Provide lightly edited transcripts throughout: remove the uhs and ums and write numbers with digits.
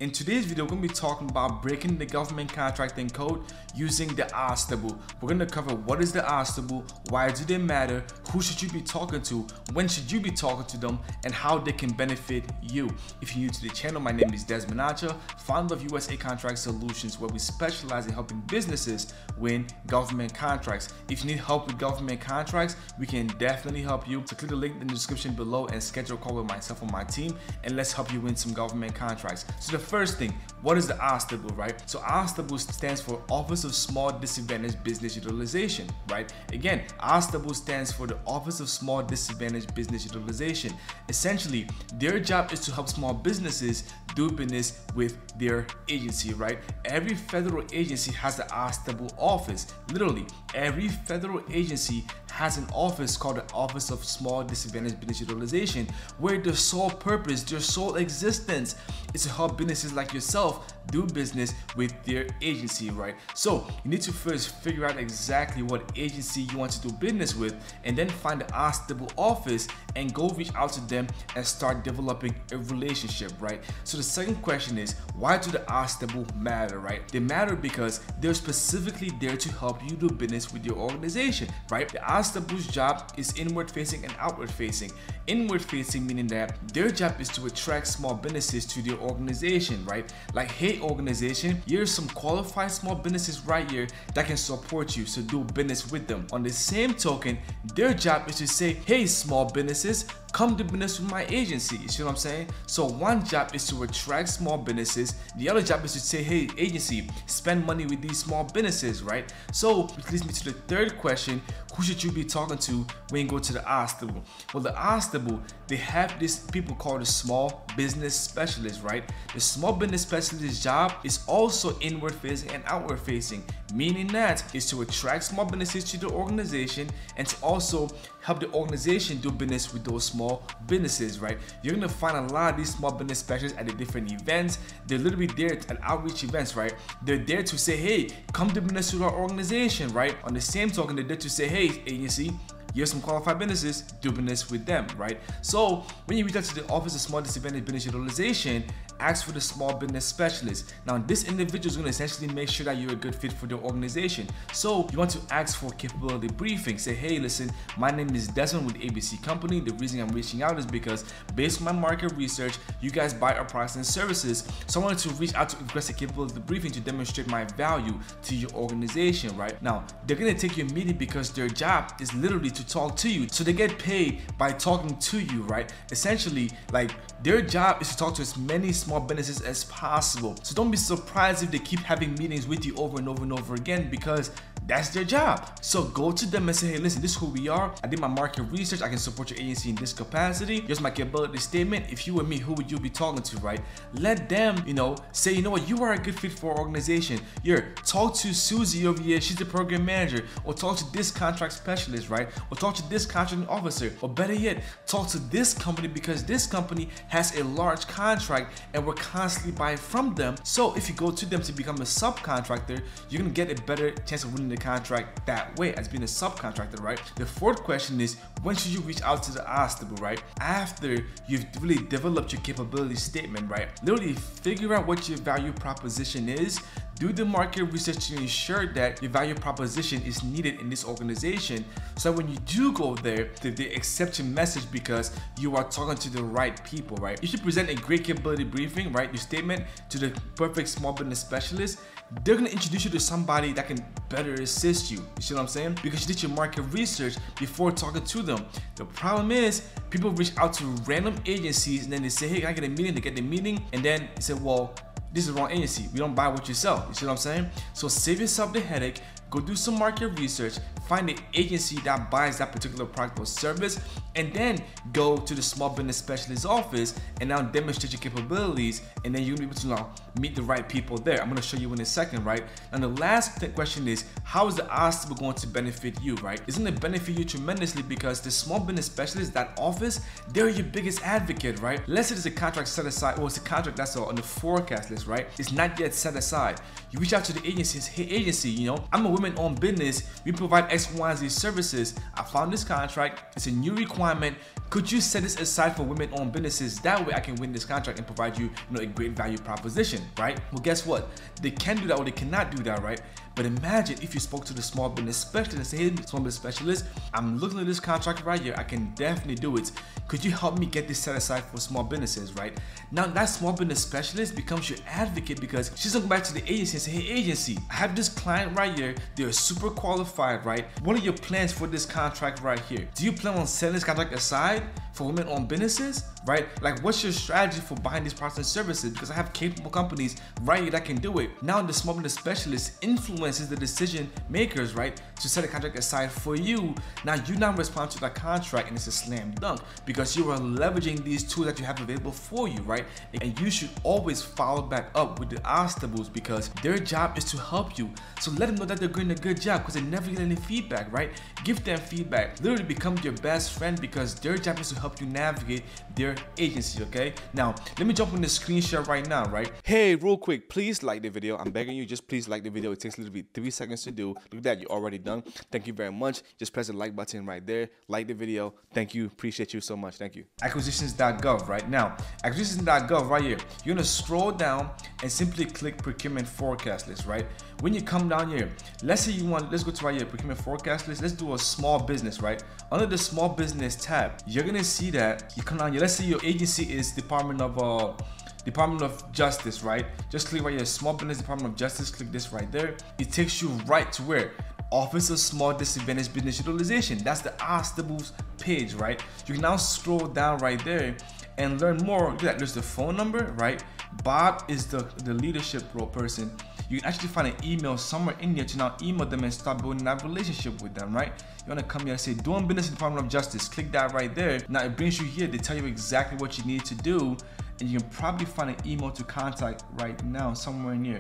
In today's video, we're going to be talking about breaking the government contracting code using the OSDBU. We're going to cover what is the OSDBU, why do they matter, who should you be talking to, when should you be talking to them, and how they can benefit you. If you're new to the channel, my name is Desmond Acha, founder of USA Contract Solutions, where we specialize in helping businesses win government contracts. If you need help with government contracts, we can definitely help you. So click the link in the description below and schedule a call with myself or my team, and let's help you win some government contracts. So the first thing, what is the OSDBU, right? So OSDBU stands for Office of Small Disadvantaged Business Utilization, right? Again, OSDBU stands for the Office of Small Disadvantaged Business Utilization. Essentially, their job is to help small businesses do business with their agency, right? Every federal agency has the OSDBU office. Literally, every federal agency has an office called the Office of Small Disadvantaged Business Utilization, where their sole purpose, their sole existence is to help businesses like yourself do business with their agency, right? So you need to first figure out exactly what agency you want to do business with, and then find the OSDBU office and go reach out to them and start developing a relationship, right? So the second question is, why do the OSDBU matter, right? They matter because they're specifically there to help you do business with your organization, right? The OSDBU's job is inward facing and outward facing. Inward facing meaning that their job is to attract small businesses to their organization, right? Like, hey organization, here's some qualified small businesses right here that can support you, so do business with them. On the same token, their job is to say, hey small businesses, come do business with my agency. You see what I'm saying? So one job is to attract small businesses, the other job is to say, hey agency, spend money with these small businesses, right? So which leads me to the third question, who should you be talking to when you go to the OSDBU? Well, the OSDBU, they have these people called the small business specialists, right? The small business specialist's job is also inward facing and outward facing, meaning that is to attract small businesses to the organization and to also help the organization do business with those small businesses, right? You're gonna find a lot of these small business specialists at the different events. They're literally there at outreach events, right? They're there to say, hey, come do business with our organization, right? On the same token, they're there to say, hey agency, here's some qualified businesses, do business with them, right? So when you reach out to the Office of Small Disadvantaged Business Utilization, ask for the small business specialist. Now this individual is going to essentially make sure that you're a good fit for the organization. So you want to ask for capability briefing. Say, hey listen, my name is Desmond with ABC Company. The reason I'm reaching out is because based on my market research, you guys buy our products and services. So I wanted to reach out to request a capability briefing to demonstrate my value to your organization, right? Now they're going to take your meeting because their job is literally to talk to you. So they get paid by talking to you, right? Essentially, like, their job is to talk to as many small businesses as possible. So don't be surprised if they keep having meetings with you over and over and over again, because that's their job. So go to them and say, hey listen, this is who we are. I did my market research. I can support your agency in this capacity. Here's my capability statement. If you were me, who would you be talking to, right? Let them, say, you know what, you are a good fit for our organization. Here, talk to Susie over here. She's the program manager. Or talk to this contract specialist, right? Or talk to this contracting officer. Or better yet, talk to this company because this company has a large contract and we're constantly buying from them. So if you go to them to become a subcontractor, you're gonna get a better chance of winning the contract that way as being a subcontractor, right? The fourth question is, when should you reach out to the OSDBU, right? After you've really developed your capability statement, right? Literally figure out what your value proposition is. Do the market research to ensure that your value proposition is needed in this organization, so when you do go there, they accept your message because you are talking to the right people, right? You should present a great capability briefing, right? Your statement to the perfect small business specialist. They're gonna introduce you to somebody that can better assist you. You see what I'm saying? Because you did your market research before talking to them. The problem is, people reach out to random agencies and then they say, hey, can I get a meeting? They get the meeting and then they say, well, this is the wrong agency. We don't buy what you sell. You see what I'm saying? So save yourself the headache. Go do some market research, find the agency that buys that particular product or service, and then go to the small business specialist office and now demonstrate your capabilities, and then you'll be able to now meet the right people there. I'm going to show you in a second, right? And the last question is, how is the OSDBU going to benefit you, right? It's going to benefit you tremendously because the small business specialist, that office, they're your biggest advocate, right? Let's say there's a contract set aside, or it's a contract that's on the forecast list, right? It's not yet set aside. You reach out to the agency, hey agency, I'm a women women-owned business. We provide X, Y, and Z services. I found this contract. It's a new requirement. Could you set this aside for women-owned businesses? That way I can win this contract and provide you, a great value proposition, right? Well, guess what? They can do that or they cannot do that, right? But imagine if you spoke to the small business specialist and say, hey, small business specialist, I'm looking at this contract right here. I can definitely do it. Could you help me get this set aside for small businesses, right? Now that small business specialist becomes your advocate because she's gonna go back to the agency and say, hey, agency, I have this client right here. They're super qualified, right? What are your plans for this contract right here? Do you plan on setting this contract aside for women-owned businesses, right? Like, what's your strategy for buying these products and services? Because I have capable companies right here that can do it. Now the small business specialist influences the decision makers, right, to set a contract aside for you. Now you now respond to that contract and it's a slam dunk because you are leveraging these tools that you have available for you, right? And you should always follow back up with the OSDBUs because their job is to help you. So let them know that they're doing a good job because they never get any feedback, right? Give them feedback. Literally become your best friend because their job is to help you navigate their agency, okay? Now, let me jump on the screen share right now, right? Hey, real quick, please like the video. I'm begging you, just please like the video. It takes literally 3 seconds to do. Look at that, you're already done. Thank you very much. Just press the like button right there. Like the video. Thank you. Appreciate you so much. Thank you. Acquisitions.gov right now. Acquisitions.gov right here. You're gonna scroll down and simply click procurement forecast list, right? When you come down here, let's go to right here, procurement forecast list. Let's do a small business, right? Under the small business tab, you're gonna see that you come down here. Let's say your agency is Department of Justice, right? Just click right here, small business Department of Justice, click this right there. It takes you right to where? Office of Small Disadvantaged Business Utilization. That's the OSDBU's page, right? You can now scroll down right there and learn more. Look at that, there's the phone number, right? Bob is the leadership role person. You can actually find an email somewhere in there to now email them and start building that relationship with them, right? You wanna come here and say, doing business in the Department of Justice. Click that right there. Now it brings you here. They tell you exactly what you need to do. And you can probably find an email to contact right now somewhere in here.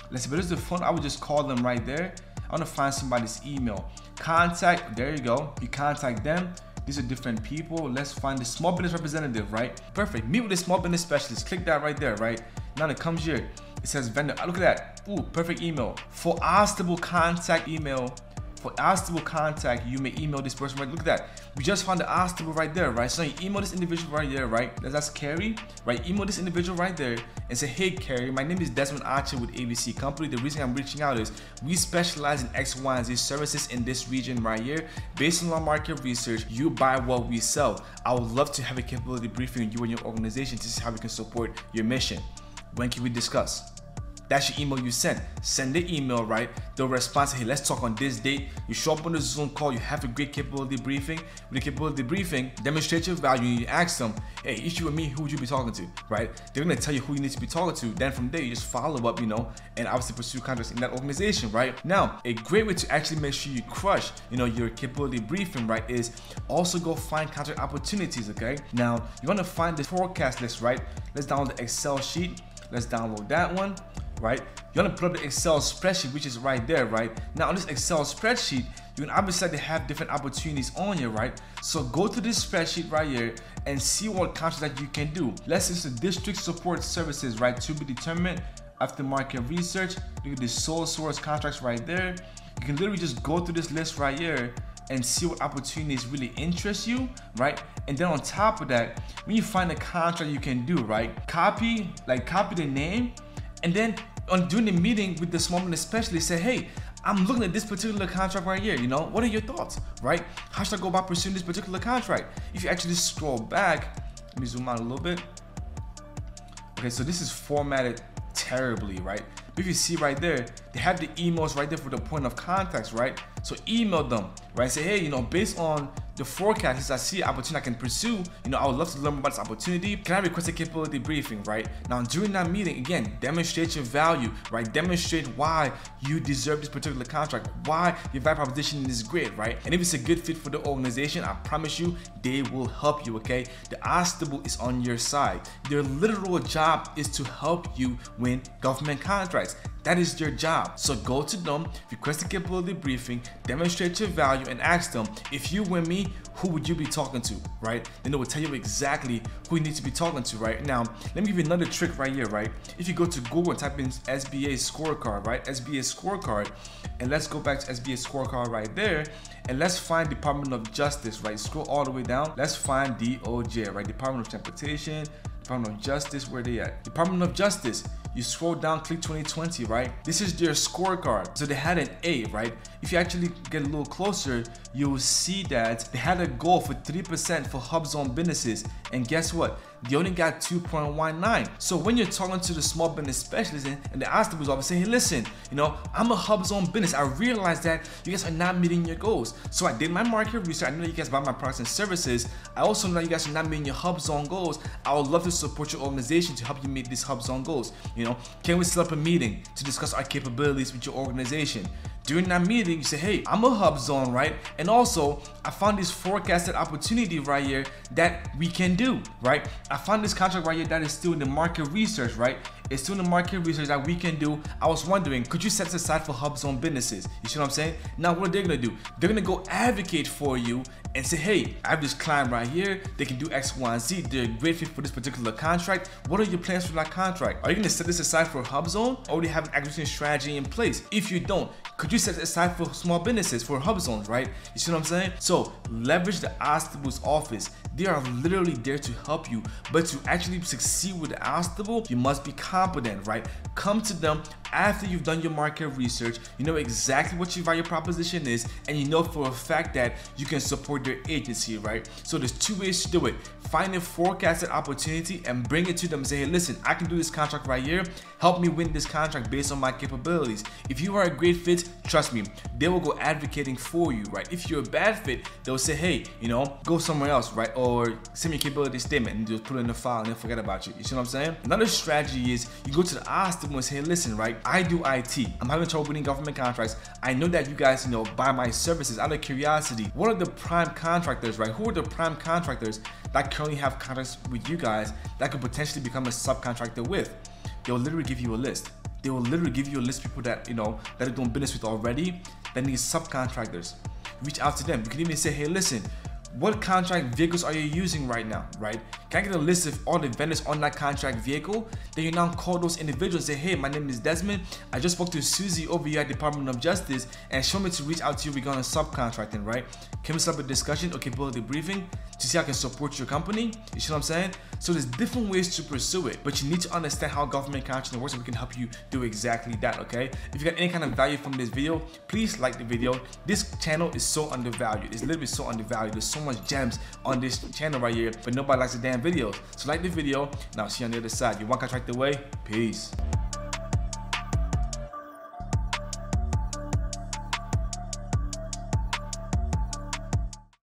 Let's see, but there's the phone. I would just call them right there. I want to find somebody's email. Contact, there you go. You contact them. These are different people. Let's find the small business representative, right? Perfect. Meet with the small business specialist. Click that right there, right? Now it comes here. It says vendor. Look at that. Ooh, perfect email. For OSDBU contact email. For OSDBU contact, you may email this person, right? Look at that. We just found the OSDBU right there, right? So you email this individual right there, right? That's Carrie, right? Email this individual right there and say, hey, Carrie, my name is Desmond Archer with ABC Company. The reason I'm reaching out is we specialize in X, Y, and Z services in this region right here. Based on our market research, you buy what we sell. I would love to have a capability briefing with you and your organization to see how we can support your mission. When can we discuss? That's your email you send. Send the email, right? They'll respond, say, hey, let's talk on this date. You show up on the Zoom call, you have a great capability briefing. With the capability briefing, demonstrate your value. You ask them, hey, if you were me, who would you be talking to, right? They're gonna tell you who you need to be talking to. Then from there, you just follow up, and obviously pursue contracts in that organization, right? Now, a great way to actually make sure you crush, your capability briefing, right, is also go find contract opportunities, okay? Now, you wanna find the forecast list, right? Let's download the Excel sheet. Let's download that one. Right? You want to put up the Excel spreadsheet, which is right there, right? Now on this Excel spreadsheet, you can obviously have different opportunities on here, right? So go to this spreadsheet right here and see what contracts that you can do. Let's say it's the district support services, right? To be determined after market research. Look at the sole source contracts right there. You can literally just go through this list right here and see what opportunities really interest you, right? And then on top of that, when you find a contract you can do, right? Copy the name, and then during the meeting with the small business specialist, say, hey, I'm looking at this particular contract right here. What are your thoughts, right? How should I go about pursuing this particular contract? If you actually scroll back, let me zoom out a little bit. Okay, so this is formatted terribly, right? But if you see right there, they have the emails right there for the point of contacts, right? So email them, right? Say, hey, based on the forecast, since I see an opportunity I can pursue, I would love to learn more about this opportunity. Can I request a capability briefing, right? Now, during that meeting, again, demonstrate your value, right? Demonstrate why you deserve this particular contract, why your value proposition is great, right? And if it's a good fit for the organization, I promise you, they will help you, okay? The OSDBU is on your side. Their literal job is to help you win government contracts. That is your job. So go to them, request a capability briefing, demonstrate your value, and ask them, if you win me, who would you be talking to, right? Then they will tell you exactly who you need to be talking to, right? Now, let me give you another trick right here, right? If you go to Google and type in SBA scorecard, right? SBA scorecard, and let's go back to SBA scorecard right there, and let's find Department of Justice, right? Scroll all the way down. Let's find DOJ, right? Department of Transportation, Department of Justice, where they at? Department of Justice. You scroll down, click 2020, right? This is their scorecard. So they had an A, right? If you actually get a little closer, you'll see that they had a goal for 3% for hub zone businesses. And guess what? They only got 2.19. So when you're talking to the small business specialist and the OSDBU's office, say, hey, listen, you know, I'm a hub zone business. I realize that you guys are not meeting your goals. So I did my market research. I know you guys buy my products and services. I also know you guys are not meeting your hub zone goals. I would love to support your organization to help you meet these hub zone goals. You know, can we set up a meeting to discuss our capabilities with your organization? During that meeting, you say, hey, I'm a hub zone, right? And also, I found this forecasted opportunity right here that we can do, right? I found this contract right here that is still in the market research, right? It's still in the market research that we can do. I was wondering, could you set this aside for hub zone businesses? You see what I'm saying? Now, what are they gonna do? They're gonna go advocate for you and say, hey, I have this client right here. They can do X, Y, and Z. They're a great fit for this particular contract. What are your plans for that contract? Are you gonna set this aside for hub zone, or do you have an acquisition strategy in place? If you don't, could you set it aside for small businesses, for hub zones, right? You see what I'm saying? So leverage the OSDBU's office. They are literally there to help you, but to actually succeed with the OSDBU, you must be competent, right? Come to them after you've done your market research. You know exactly what your value proposition is, and you know for a fact that you can support their agency, right? So there's two ways to do it. Find a forecasted opportunity and bring it to them and say, hey, listen, I can do this contract right here. Help me win this contract based on my capabilities. If you are a great fit, trust me, they will go advocating for you, right? If you're a bad fit, they'll say, hey, you know, go somewhere else, right? Or send me a capability statement and just put it in the file and they'll forget about you. You see what I'm saying? Another strategy is you go to the OSDBU and say, hey, listen, right? I do IT. I'm having trouble winning government contracts. I know that you guys, you know, buy my services. Out of curiosity, what are the prime contractors, right? Who are the prime contractors that currently have contracts with you guys that could potentially become a subcontractor with? They'll literally give you a list. They will literally give you a list of people that, you know, that are doing business with already that need subcontractors. Reach out to them. You can even say, hey, listen, what contract vehicles are you using right now, right? Can I get a list of all the vendors on that contract vehicle? Then you now call those individuals and say, hey, my name is Desmond. I just spoke to Susie over here at Department of Justice and she wanted me to reach out to you regarding subcontracting, right? Can we set up a discussion or capability briefing to see how I can support your company? You see what I'm saying? So there's different ways to pursue it, but you need to understand how government contracting works and we can help you do exactly that, okay? If you got any kind of value from this video, please like the video. This channel is so undervalued. It's literally so undervalued. There's so much gems on this channel right here, but nobody likes the damn videos. So like the video, and I'll see you on the other side. You want contract away? Peace.